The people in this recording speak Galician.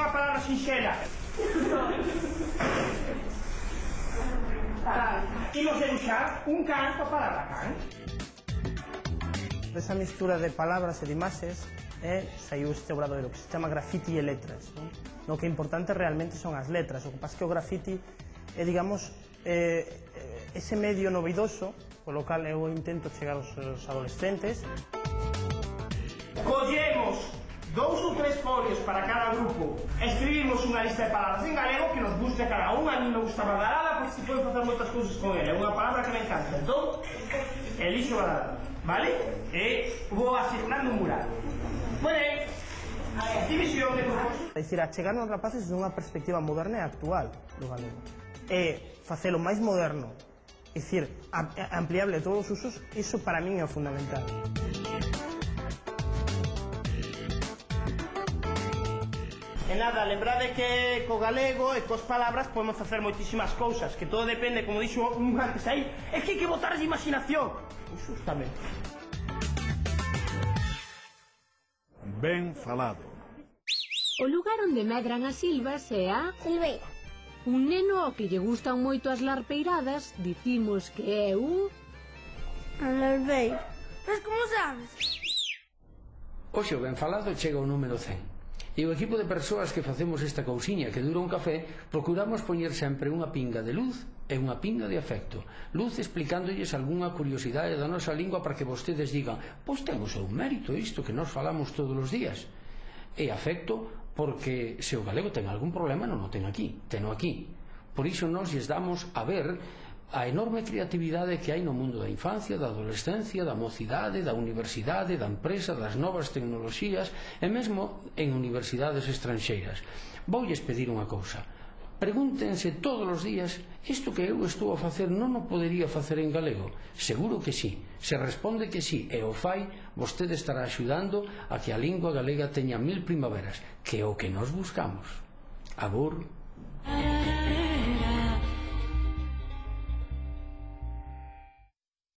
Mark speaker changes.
Speaker 1: unha palabra sinxela. Imos debuxar un can coa palabra can.
Speaker 2: Esa mistura de palabras e de imaxes saiu este obradoiro que se chama Grafiti e Letras. No que é importante realmente son as letras. O que pasa que o grafiti é, digamos, ese medio novidoso polo cal eu intento chegar aos adolescentes.
Speaker 1: Collemos 2 ou 3 folios para cada grupo, escribimos unha lista de palabras en galego que nos guste a cada un. A mí me gusta Badalada porque se poden facer moitas cousas con ela, é unha palabra que me encanta, entón elixo Badalada, vale? E vou asignando un mural. Bueno, división de grupos.
Speaker 2: É dicir, achegar aos rapaces dunha perspectiva moderna e actual do galego e facelo máis moderno, é dicir, ampliable a todos os usos, iso para min é o fundamental. E nada, lembrade que co galego e cos palabras podemos facer moitísimas cousas, que todo depende, como dixo un antes aí, é que hai que botar a imaginación. Justamente.
Speaker 3: Ben falado.
Speaker 4: O lugar onde medran as silvas é a
Speaker 5: Silveira.
Speaker 4: un neno ao que lle gustan moito as larpeiradas, dicimos que é un...
Speaker 5: Alarbeiro. Mas como sabes?
Speaker 6: Hoxe o ben falado chega ao número 100. E o equipo de persoas que facemos esta cousiña que dura un café procuramos poñer sempre unha pinga de luz e unha pinga de afecto. Luz explicándolles algunha curiosidade da nosa lingua para que vostedes digan: pois ten o seu mérito isto que nos falamos todos os días. E afecto porque se o galego ten algún problema non o ten aquí, teno aquí. Por iso nos lles damos a ver a enorme creatividade que hai no mundo da infancia, da adolescencia, da mocidade, da universidade, da empresa, das novas tecnoloxías e mesmo en universidades estranxeiras. Voulles pedir unha cousa: pregúntense todos os días: isto que eu estou a facer non o podería facer en galego? Seguro que sí. Se responde que sí e o fai, vostede estará axudando a que a lingua galega teña 1000 primaveras, que é o que nos buscamos. Agur.